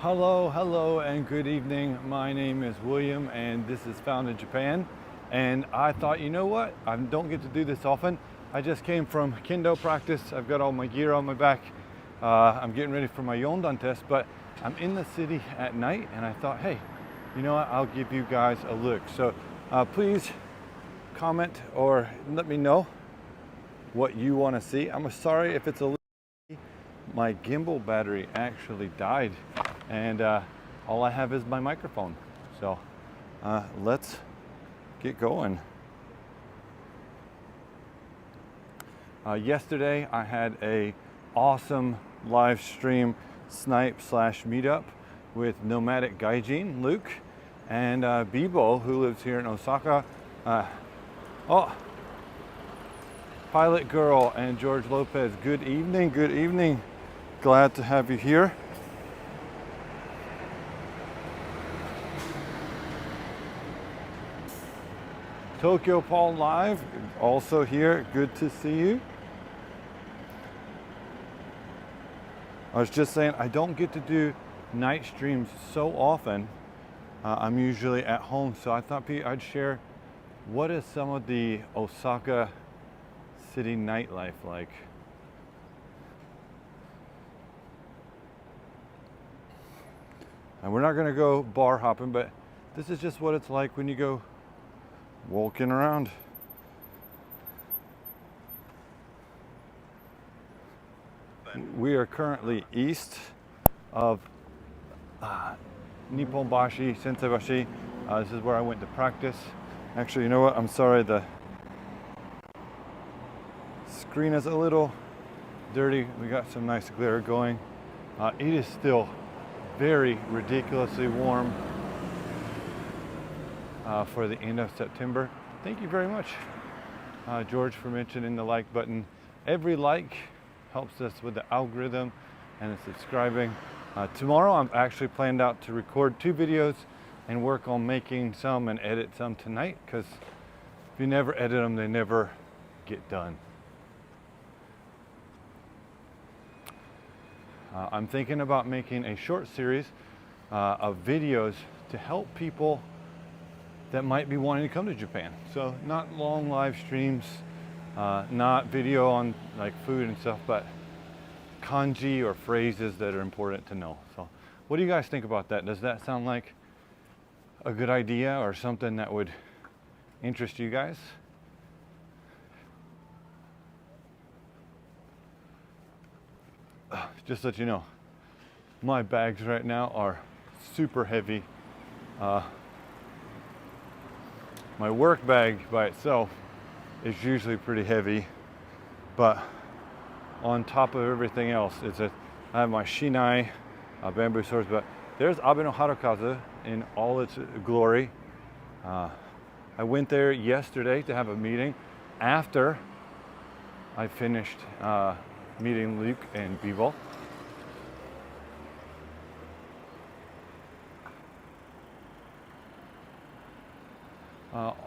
Hello, and good evening. My name is William, and this is Found in Japan. And I thought, you know what? I don't get to do this often. I just came from kendo practice. I've got all my gear on my back. I'm getting ready for my Yondan test, but I'm in the city at night, and I thought, hey, you know what? I'll give you guys a look. So please comment or let me know what you want to see. I'm sorry if it's a little. My gimbal battery actually died, and all I have is my microphone. So let's get going. Yesterday I had a awesome live stream snipe / meetup with nomadic gaijin Luke and Bibo, who lives here in Osaka. Pilot Girl and George Lopez, good evening, good evening. Glad to have you here. Tokyo Paul Live, also here, good to see you. I was just saying, I don't get to do night streams so often. I'm usually at home, so I thought I'd share what is some of the Osaka city nightlife like. And we're not gonna go bar hopping, but this is just what it's like when you go walking around. We are currently east of Nipponbashi, Senseibashi. This is where I went to practice. Actually, you know what? I'm sorry, the screen is a little dirty. We got some nice glare going. It is still very ridiculously warm for the end of September. Thank you very much, George, for mentioning the like button. Every like helps us with the algorithm and the subscribing. Tomorrow I'm actually planned out to record 2 videos and work on making some and edit some tonight, because if you never edit them, they never get done. I'm thinking about making a short series of videos to help people that might be wanting to come to Japan. So not long live streams, not video on like food and stuff, but kanji or phrases that are important to know. So what do you guys think about that? Does that sound like a good idea or something that would interest you guys? Just to let you know, my bags right now are super heavy. My work bag by itself is usually pretty heavy, but on top of everything else, I have my shinai, bamboo swords, but there's Abe no Harukazu in all its glory. I went there yesterday to have a meeting after I finished meeting Luke and Bibo.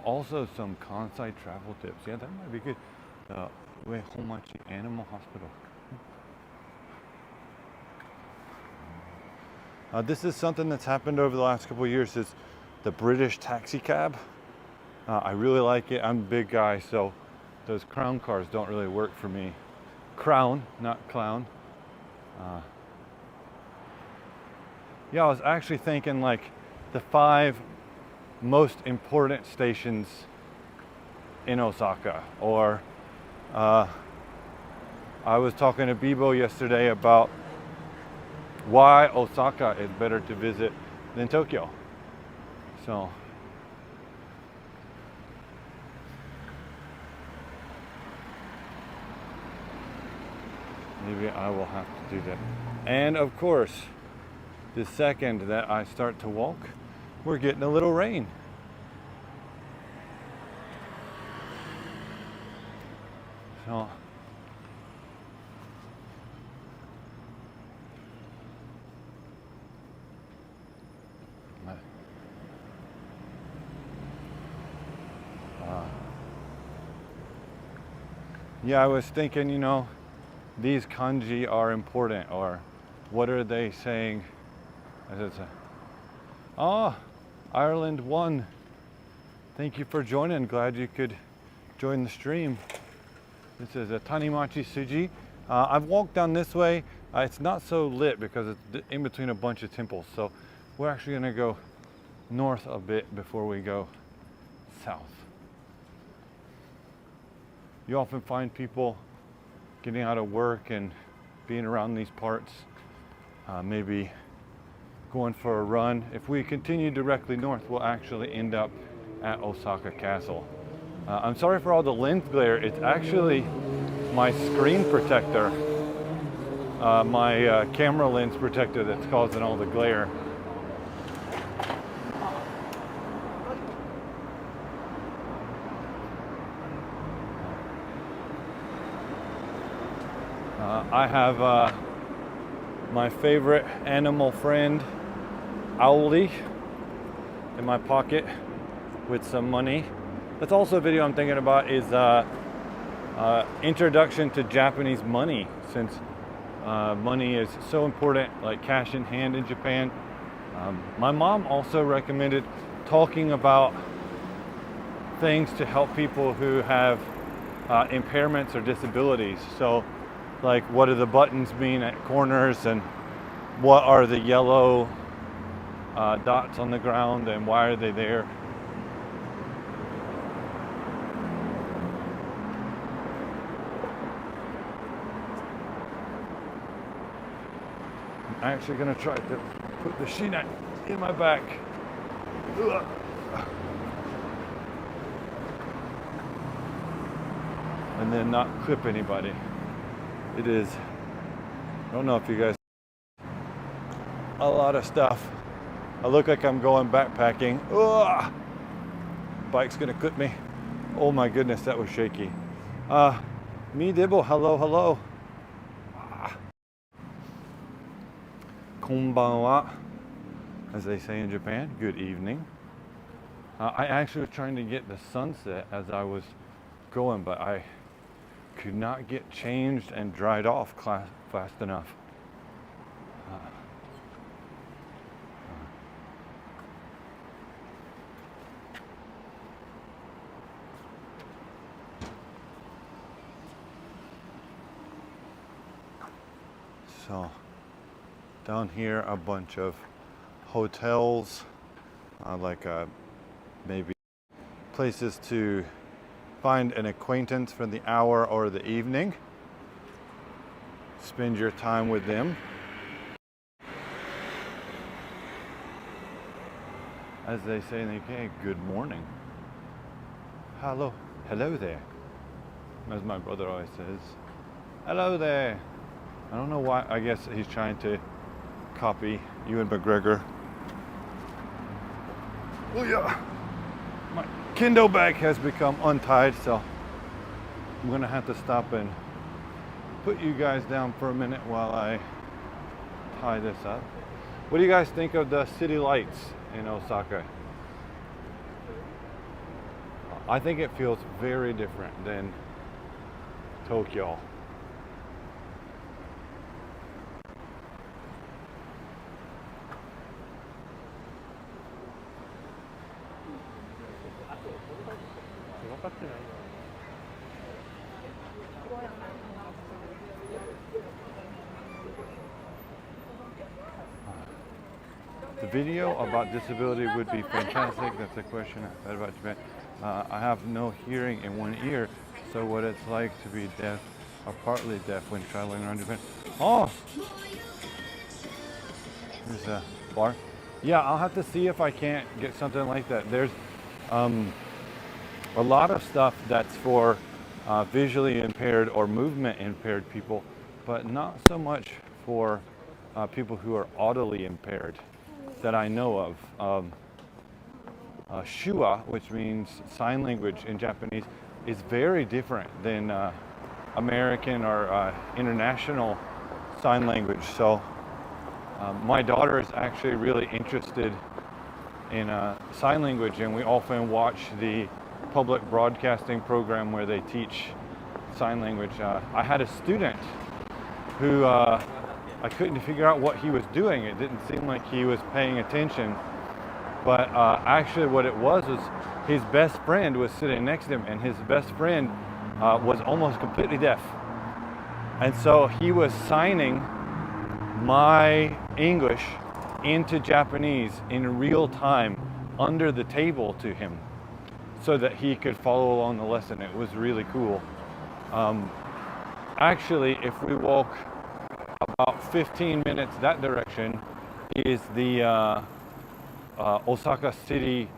Also some Kansai travel tips. Yeah, that might be good. Uehomachi Animal Hospital. This is something that's happened over the last couple of years, is the British taxi cab. I really like it. I'm a big guy, so those crown cars don't really work for me. Crown, not clown. Yeah, I was actually thinking like the 5 most important stations in Osaka, or I was talking to Bibo yesterday about why Osaka is better to visit than Tokyo. So maybe I will have to do that. And of course, the second that I start to walk, we're getting a little rain. So yeah, I was thinking, you know, these kanji are important, or what are they saying As it's oh, Ireland won. Thank you for joining. Glad you could join the stream. This is a Tanimachi Suji. I've walked down this way. It's not so lit because it's in between a bunch of temples. So we're actually gonna go north a bit before we go south. You often find people getting out of work and being around these parts, maybe going for a run. If we continue directly north, we'll actually end up at Osaka Castle. I'm sorry for all the lens glare. It's actually my screen protector, my camera lens protector that's causing all the glare. I have my favorite animal friend, Owlie, in my pocket with some money. That's also a video I'm thinking about is introduction to Japanese money, since money is so important, like cash in hand in Japan. My mom also recommended talking about things to help people who have impairments or disabilities. So like, what do the buttons mean at corners, and what are the yellow dots on the ground, and why are they there? I'm actually gonna try to put the shina in my back. Ugh. And then not clip anybody. It is, I don't know if you guys, a lot of stuff. I look like I'm going backpacking. Ugh. Bike's gonna clip me. Oh my goodness, that was shaky. Mi Dibble, hello, hello. Konbanwa, as they say in Japan, good evening. I actually was trying to get the sunset as I was going, but I could not get changed and dried off fast enough. So down here, a bunch of hotels, like maybe places to find an acquaintance for the hour or the evening. Spend your time with them. As they say in the UK, good morning. Hello. Hello there. As my brother always says. Hello there. I don't know why, I guess he's trying to copy Ewan McGregor. Oh yeah. My Kindle bag has become untied, so I'm gonna have to stop and put you guys down for a minute while I tie this up. What do you guys think of the city lights in Osaka? I think it feels very different than Tokyo. The video about disability would be fantastic. That's a question I've had about Japan. I have no hearing in one ear, so what it's like to be deaf or partly deaf when traveling around Japan. Oh! There's a bar. Yeah, I'll have to see if I can't get something like that. There's a lot of stuff that's for visually impaired or movement impaired people, but not so much for people who are audibly impaired that I know of. Shua, which means sign language in Japanese, is very different than American or international sign language. So my daughter is actually really interested in sign language, and we often watch the public broadcasting program where they teach sign language. I had a student who I couldn't figure out what he was doing. It didn't seem like he was paying attention. But actually what it was his best friend was sitting next to him, and his best friend was almost completely deaf. And so he was signing my English into Japanese in real time under the table to him so that he could follow along the lesson. It was really cool. Actually, if we walk about 15 minutes that direction is the Osaka City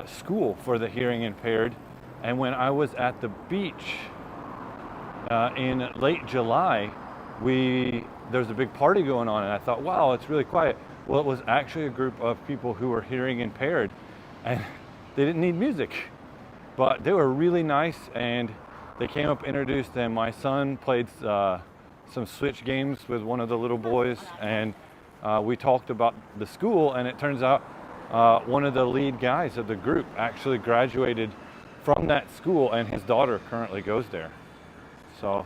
School for the Hearing Impaired. And when I was at the beach in late July, there's a big party going on, and I thought, wow, it's really quiet. Well, it was actually a group of people who were hearing impaired, and they didn't need music, but they were really nice, and they came up, introduced them. My son played some Switch games with one of the little boys, and we talked about the school, and it turns out one of the lead guys of the group actually graduated from that school, and his daughter currently goes there. So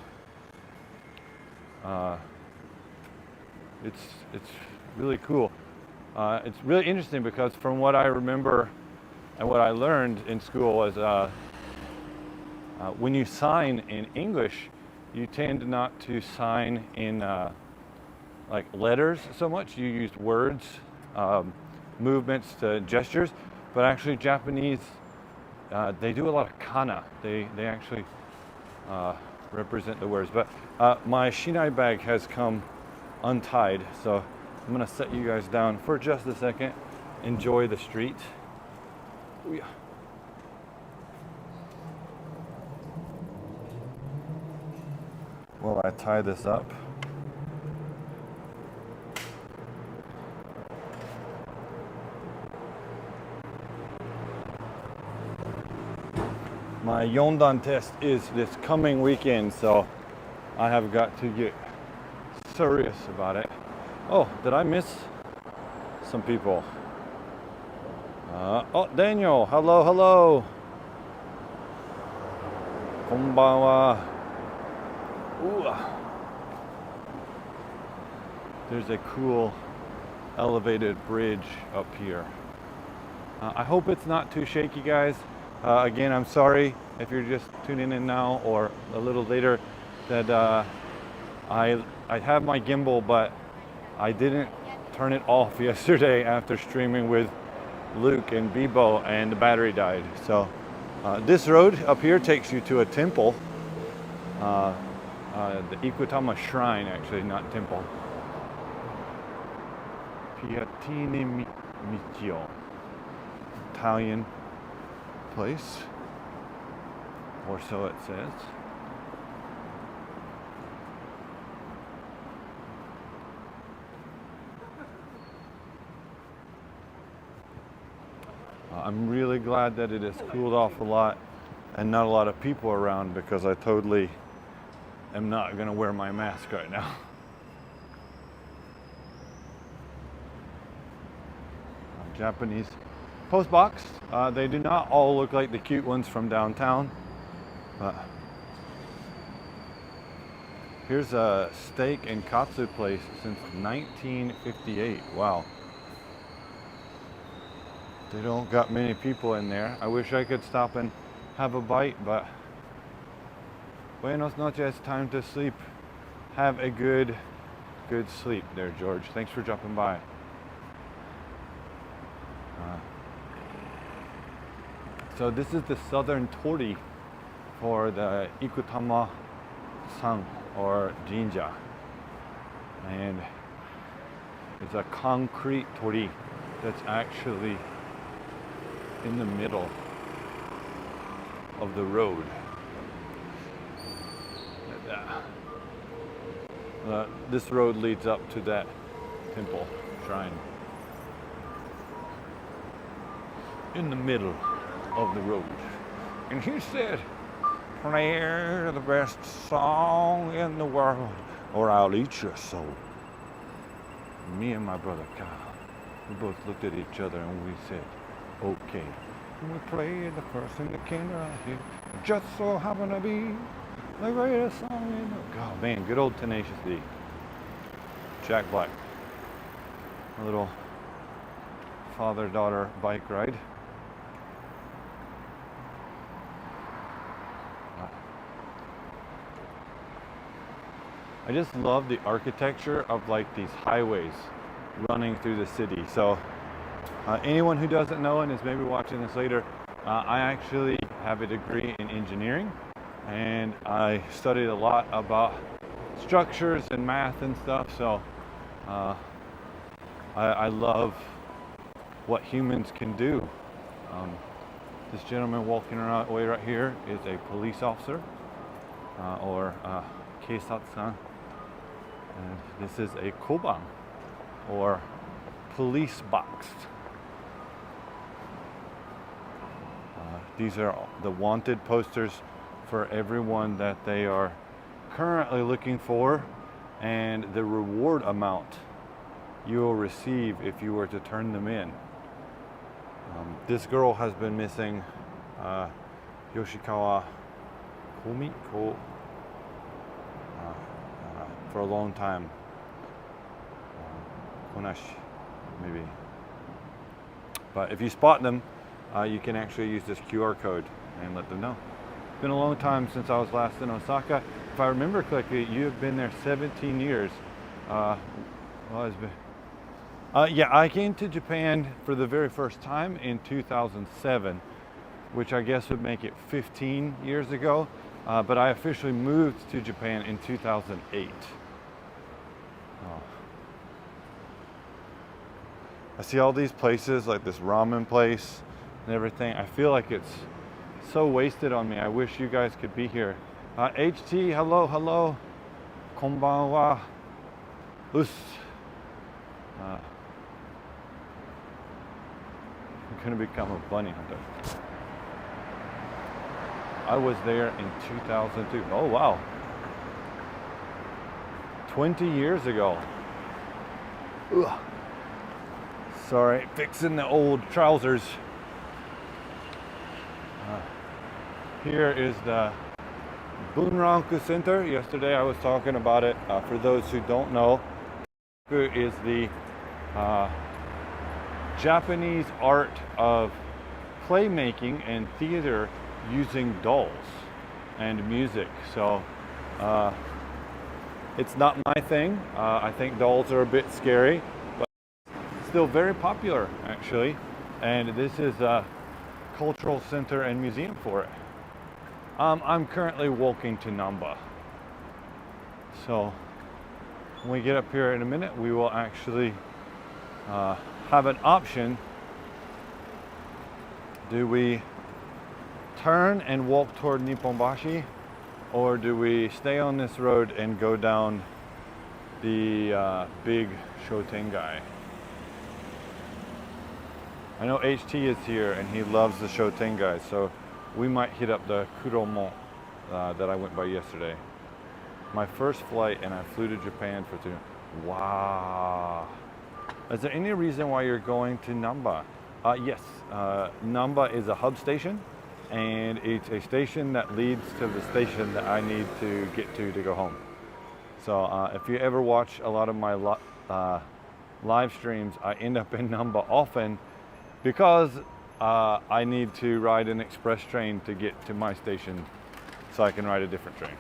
it's really cool. It's really interesting because from what I remember and what I learned in school was when you sign in English, you tend not to sign in like letters so much. You use words, movements to gestures, but actually Japanese, they do a lot of kana. They actually represent the words. But my shinai bag has come untied, so I'm gonna set you guys down for just a second. Enjoy the street. Ooh, yeah. While I tie this up. My Yondan test is this coming weekend, so I have got to get serious about it. Oh, did I miss some people? Oh, Daniel, hello, hello. Konbanwa. Ooh. There's a cool elevated bridge up here. I hope it's not too shaky, guys. Again, I'm sorry if you're just tuning in now or a little later that I have my gimbal, but I didn't turn it off yesterday after streaming with Luke and Bibo, and the battery died. So this road up here takes you to a temple, the Ikutama Shrine, actually, not temple. Piatini Michio, Italian place, or so it says. I'm really glad that it has cooled off a lot and not a lot of people around, because I totally am not going to wear my mask right now. Japanese post box. They do not all look like the cute ones from downtown. Here's a steak and katsu place since 1958. Wow. They don't got many people in there. I wish I could stop and have a bite, but buenos noches, time to sleep. Have a good sleep there, George. Thanks for dropping by. So this is the southern torii for the Ikutama-san, or Jinja. And it's a concrete torii that's actually in the middle of the road. This road leads up to that temple shrine. In the middle of the road. And he said, play the best song in the world, or I'll eat your soul. Me and my brother Kyle, we both looked at each other and we said, okay. And we played the first in the kingdom here. Just so happened to be the greatest song in the... Oh man, good old Tenacious D. Jack Black. A little father-daughter bike ride. I just love the architecture of like these highways running through the city. So anyone who doesn't know and is maybe watching this later, I actually have a degree in engineering, and I studied a lot about structures and math and stuff. So I love what humans can do. This gentleman walking around way right here is a police officer, or keisatsan. And this is a koban, or police box. These are the wanted posters for everyone that they are currently looking for, and the reward amount you will receive if you were to turn them in. This girl has been missing, Yoshikawa Komiko, for a long time. Konashi, maybe. But if you spot them, you can actually use this QR code and let them know. It's been a long time since I was last in Osaka. If I remember correctly, you've been there 17 years. Yeah, I came to Japan for the very first time in 2007, which I guess would make it 15 years ago. But I officially moved to Japan in 2008. I see all these places, like this ramen place and everything. I feel like it's so wasted on me. I wish you guys could be here. HT, hello, hello. Konbanwa. I'm gonna become a bunny hunter. I was there in 2002. Oh wow. 20 years ago. Ugh. Sorry, fixing the old trousers. Here is the Bunranku Center. Yesterday I was talking about it. For those who don't know, is the Japanese art of playmaking and theater using dolls and music. So it's not my thing. I think dolls are a bit scary, but still very popular actually. And this is a cultural center and museum for it. I'm currently walking to Namba. So when we get up here in a minute, we will actually have an option. Do we turn and walk toward Nipponbashi, or do we stay on this road and go down the big Shotengai? I know HT is here and he loves the Shotengai, so we might hit up the Kuromon that I went by yesterday. My first flight, and I flew to Japan for 2. Wow. Is there any reason why you're going to Namba? Yes, Namba is a hub station, and it's a station that leads to the station that I need to get to go home. So if you ever watch a lot of my live streams, I end up in Namba often because I need to ride an express train to get to my station so I can ride a different train.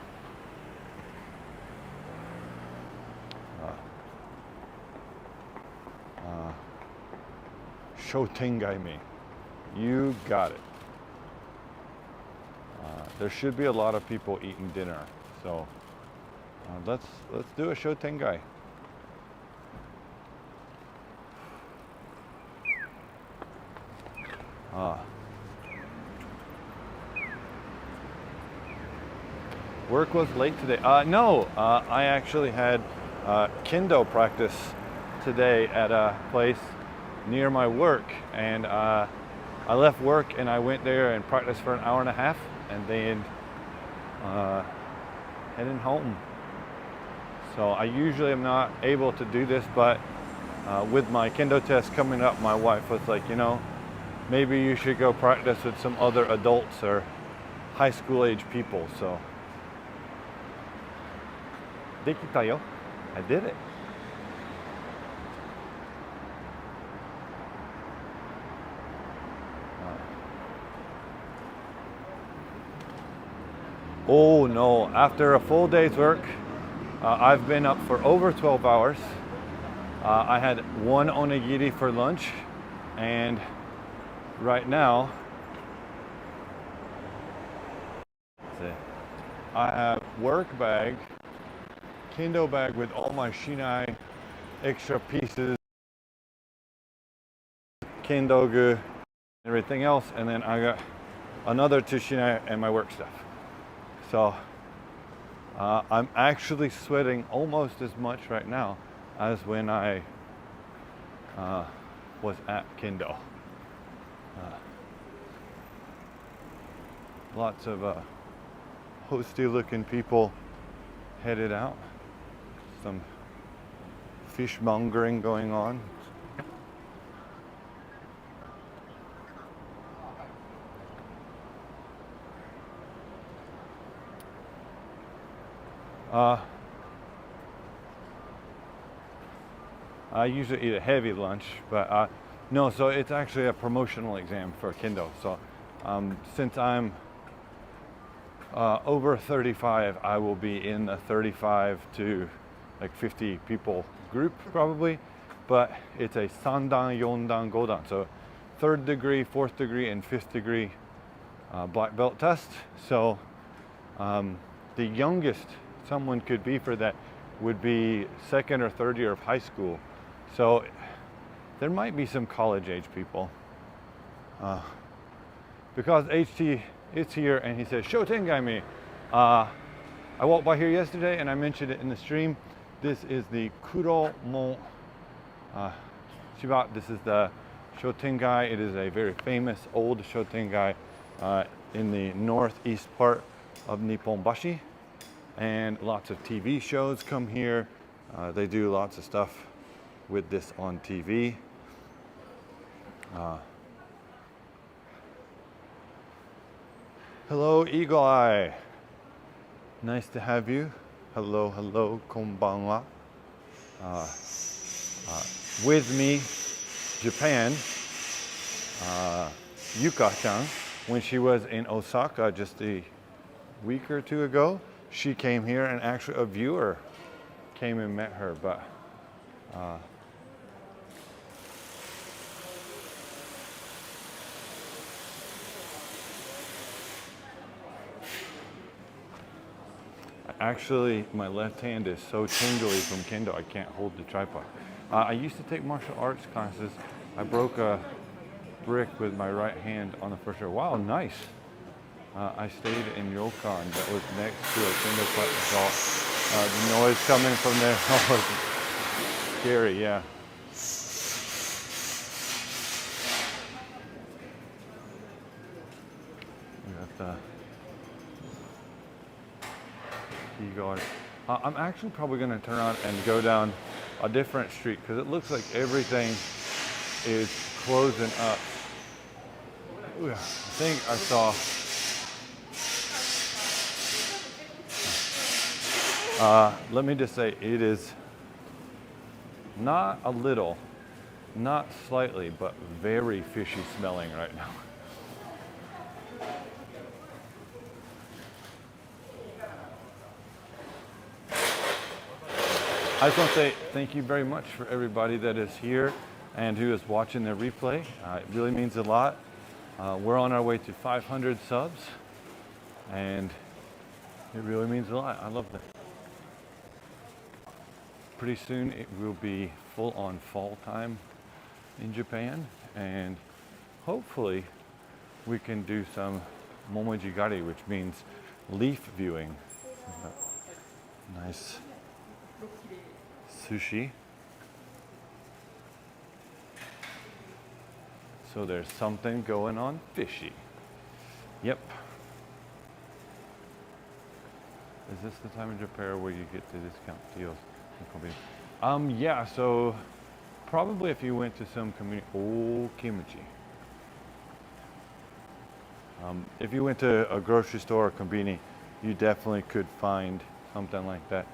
Shotengai me. You got it. There should be a lot of people eating dinner, so let's do a Shotengai. Work was late today. No, I actually had kendo practice today at a place near my work, and I left work and I went there and practiced for an hour and a half, and then heading home. So I usually am not able to do this, but with my kendo test coming up, my wife was like, you know, maybe you should go practice with some other adults or high school age people. So dekita yo. I did it. Oh no, after a full day's work, I've been up for over 12 hours. I had one onigiri for lunch, and right now, I have work bag, Kindle bag with all my Shinai extra pieces, Kindogu, everything else, and then I got another two Shinai and my work stuff. So I'm actually sweating almost as much right now as when I was at Kendo. Lots of hosty looking people headed out. Some fishmongering going on. I usually eat a heavy lunch, but no, so it's actually a promotional exam for Kendo. So since I'm over 35, I will be in a 35 to like 50 people group probably, but it's a sandan, yondan, godan. So 3rd degree, 4th degree, and 5th degree black belt test. So the youngest someone could be for that would be 2nd or 3rd year of high school. So there might be some college age people. Because HT is here and he says, Shotengai-me. I walked by here yesterday and I mentioned it in the stream. This is the Kuromon Shiba. This is the Shotengai. It is a very famous old Shotengai in the northeast part of Nipponbashi. And lots of TV shows come here. They do lots of stuff with this on TV. Hello, Eagle Eye. Nice to have you. Hello, hello, konbanwa. With me, Japan, Yuka-chan, when she was in Osaka just a week or two ago, she came here and actually a viewer came and met her, but actually, my left hand is so tingly from kendo, I can't hold the tripod. I used to take martial arts classes. I broke a brick with my right hand on the first year. Wow, nice. I stayed in Ryokan that was next to a kendo class. The noise coming from there, oh, scary, yeah. We got the Eagle Eye. I'm actually probably going to turn around and go down a different street because it looks like everything is closing up. Ooh, I think I saw let me just say it is not a little, not slightly, but very fishy smelling right now. I just want to say thank you very much for everybody that is here and who is watching the replay. It really means a lot. We're on our way to 500 subs, and it really means a lot. I love that. Pretty soon it will be full on fall time in Japan, and hopefully we can do some momojigari, which means leaf viewing. Nice sushi. So there's something going on fishy. Yep. Is this the time in Japan where you get to discount deals? Yeah, so probably if you went to some community, oh, kimchi. If you went to a grocery store or konbini, you definitely could find something like that.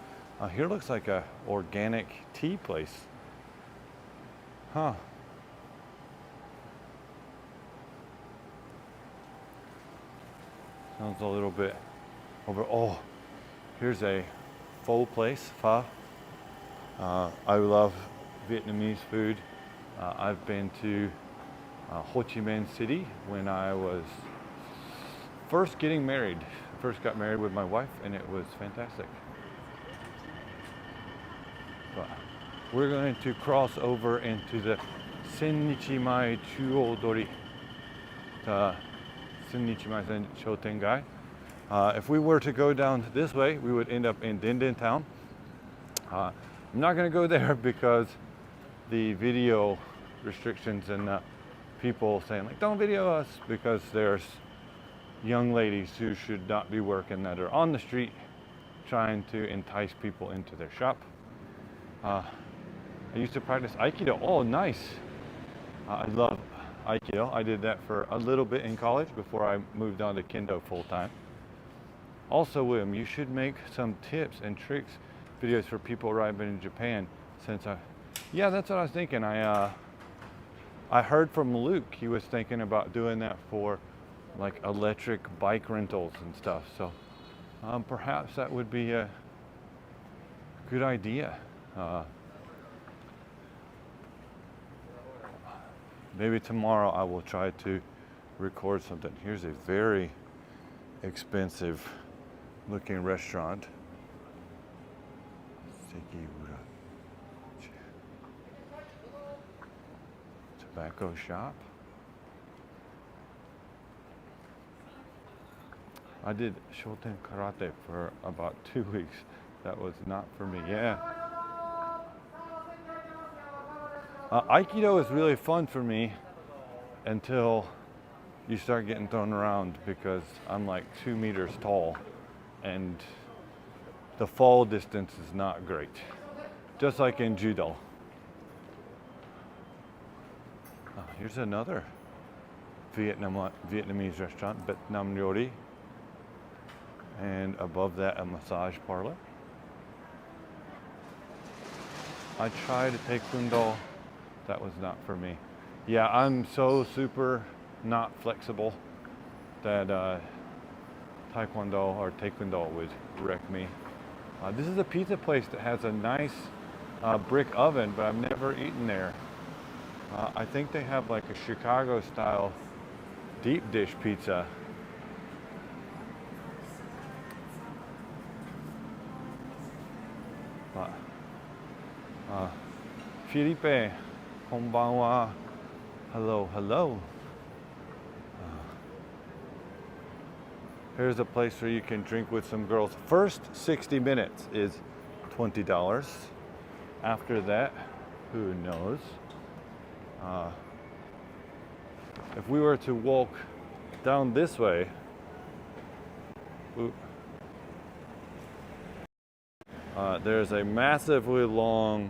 Here looks like a organic tea place. Huh. Sounds a little bit over. Oh, here's a pho place, pho. I love Vietnamese food. I've been to Ho Chi Minh City when I was first getting married. First got married with my wife, and it was fantastic. But we're going to cross over into the Sennichimai Chuodori, Sennichimai Shotengai. If we were to go down this way, we would end up in Dindin Town. I'm not going to go there because the video restrictions and people saying like, don't video us, because there's young ladies who should not be working that are on the street trying to entice people into their shop. I used to practice Aikido. Oh, nice. I love Aikido. I did that for a little bit in college before I moved on to Kendo full time. Also, William, you should make some tips and tricks videos for people arriving in Japan, since yeah, that's what I was thinking. I heard from Luke, he was thinking about doing that for like electric bike rentals and stuff. So perhaps that would be a good idea. Maybe tomorrow I will try to record something. Here's a very expensive looking restaurant. Tobacco shop. I did Shoten Karate for about 2 weeks. That was not for me. Yeah. Aikido is really fun for me until you start getting thrown around, because I'm like 2 meters tall and the fall distance is not great. Just like in judo. Here's another Vietnamese restaurant, Vietnam Ryori. And above that, a massage parlor. I tried Taekwondo. That was not for me. Yeah, I'm so super not flexible that Taekwondo would wreck me. This is a pizza place that has a nice brick oven, but I've never eaten there. I think they have like a Chicago style deep dish pizza. Felipe, konbanwa. Hello, hello. Here's a place where you can drink with some girls. First 60 minutes is $20. After that, who knows? If we were to walk down this way, there's a massively long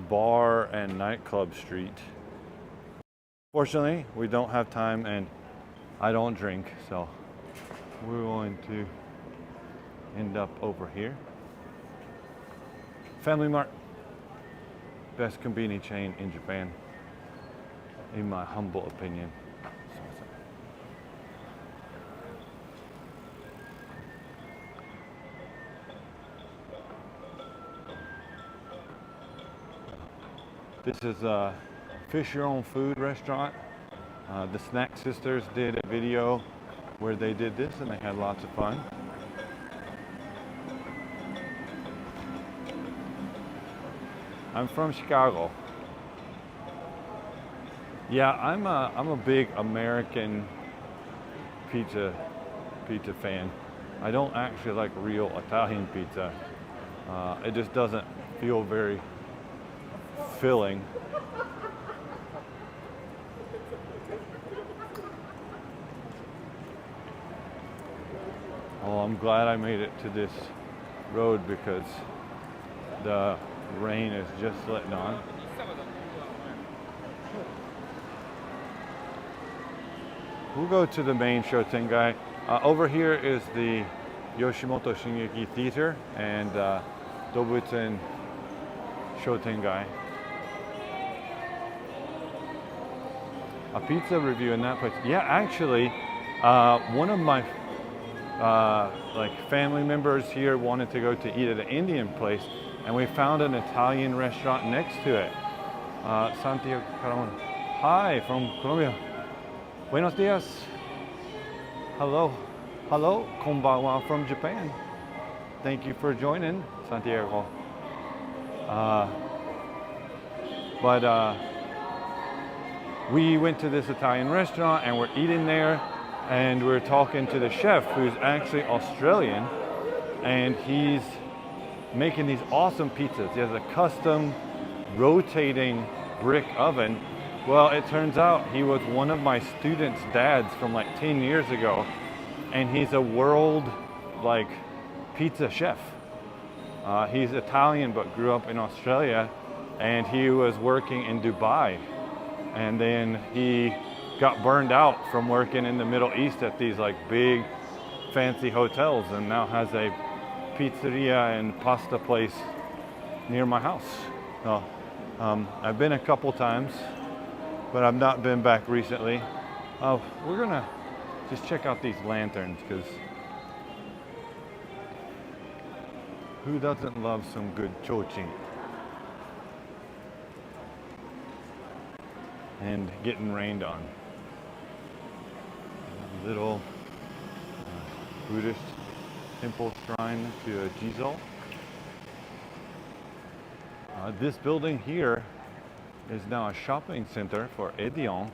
bar and nightclub street. Fortunately, we don't have time and I don't drink, so we're going to end up over here. Family Mart, best conveni chain in Japan, in my humble opinion. This is a Fish Your Own Food restaurant. The Snack Sisters did a video where they did this and they had lots of fun. I'm from Chicago. Yeah, I'm a big American pizza fan. I don't actually like real Italian pizza. It just doesn't feel very filling. Oh, I'm glad I made it to this road because the rain is just letting on. We'll go to the main Shotengai. Over here is the Yoshimoto Shingeki Theater and Dobutsen Shotengai. A pizza review in that place. Yeah, actually, one of my like family members here wanted to go to eat at an Indian place, and we found an Italian restaurant next to it. Santiago Caron. Hi, from Colombia. Buenos dias. Hello. Hello. Konbanwa from Japan. Thank you for joining, Santiago. But we went to this Italian restaurant and we're eating there, and we're talking to the chef who's actually Australian, and he's making these awesome pizzas. He has a custom rotating brick oven. Well, it turns out he was one of my students' dads from like 10 years ago, and he's a world like pizza chef. He's Italian but grew up in Australia, and he was working in Dubai, and then he got burned out from working in the Middle East at these like big fancy hotels, and now has a pizzeria and pasta place near my house. So, I've been a couple times, but I've not been back recently. We're gonna just check out these lanterns, because who doesn't love some good chochin? And getting rained on. A little Buddhist temple shrine to Jizo. This building here is now a shopping center for Edion,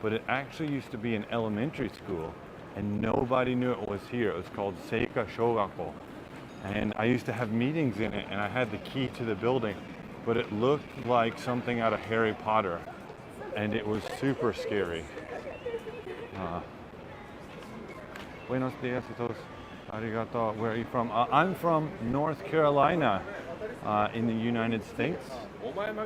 but it actually used to be an elementary school, and nobody knew it was here. It was called Seika Shogako. And I used to have meetings in it, and I had the key to the building, but it looked like something out of Harry Potter, and it was super scary. Buenos dias a todos. Arigato. Where are you from? I'm from North Carolina in the United States.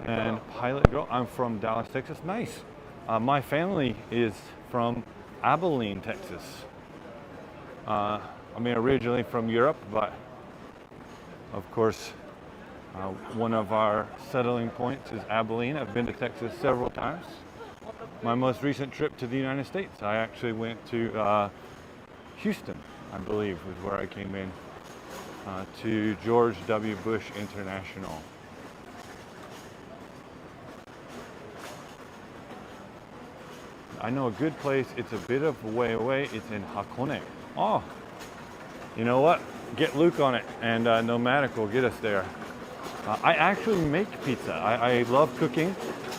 And Pilot Girl, I'm from Dallas, Texas. Nice. My family is from Abilene, Texas. I mean, originally from Europe, but of course, one of our settling points is Abilene. I've been to Texas several times. My most recent trip to the United States, I actually went to Houston, I believe, was where I came in, to George W. Bush International. I know a good place. It's a bit of a way away. It's in Hakone. Oh, you know what? Get Luke on it, and Nomadic will get us there. I actually make pizza. I love cooking.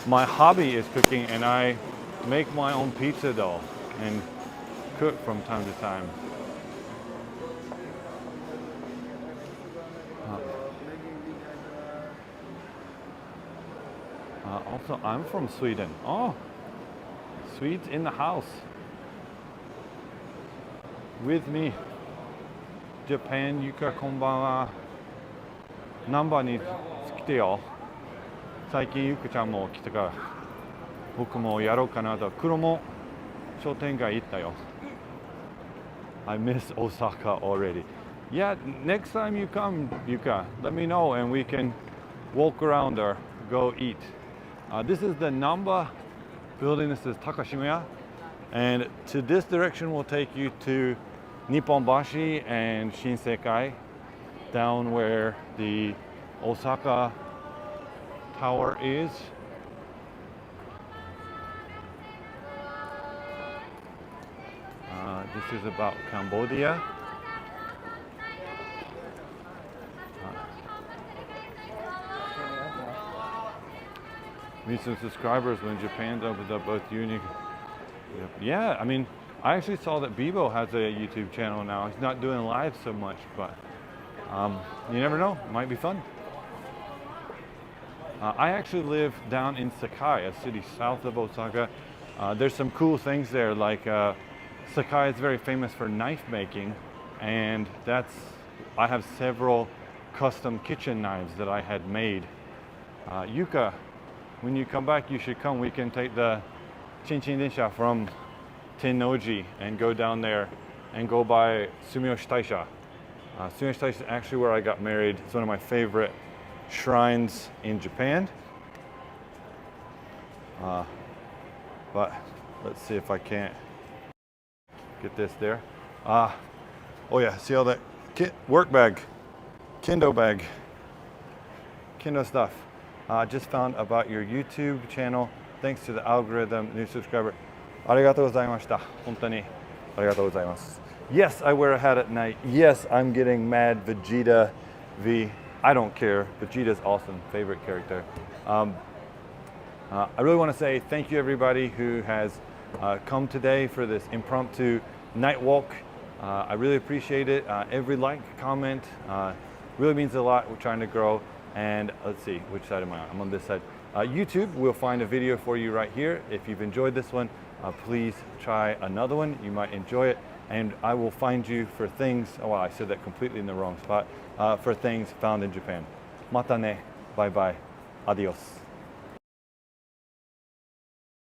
My hobby is cooking, and I make my own pizza dough and cook from time to time. Also, I'm from Sweden. Oh, Swedes in the house with me. Japan, Yuka, konbanwa. ナンバーに来てよ。最近ゆくちゃんも来たから、僕もやろうかなと。黒も商店街行ったよ。I miss Osaka already. Yeah, next time you come, Yuka, let me know and we can walk around or go eat. This is the Namba building. This is Takashimaya, and to this direction will take you to Nipponbashi and Shinsekai, down where the Osaka Tower is. This is about Cambodia. Recent subscribers when Japan's opened up both unique. Yeah, I mean, I actually saw that Bebo has a YouTube channel now. He's not doing live so much, but you never know, it might be fun. I actually live down in Sakai, a city south of Osaka. There's some cool things there, like Sakai is very famous for knife making, and I have several custom kitchen knives that I had made. Yuka, when you come back, you should come. We can take the Chinchin Densha from Tennoji and go down there and go by Sumiyoshi Taisha. Sumiyoshi Taisha is actually where I got married. It's one of my favorite shrines in Japan. But let's see if I can't get this there. Oh yeah, see all that work bag, Kendo bag, Kendo stuff. Just found about your YouTube channel. Thanks to the algorithm, new subscriber. ありがとうございました。本当にありがとうございます。Yes, I wear a hat at night. Yes, I'm getting mad Vegeta V. I don't care. Vegeta's awesome. Favorite character. I really want to say thank you everybody who has come today for this impromptu night walk. I really appreciate it. Every like, comment really means a lot. We're trying to grow. And let's see, which side am I on? I'm on this side. YouTube, we'll find a video for you right here. If you've enjoyed this one, please try another one. You might enjoy it. And I will find you for things, oh wow, I said that completely in the wrong spot, for things found in Japan. Mata ne. Bye bye. Adios.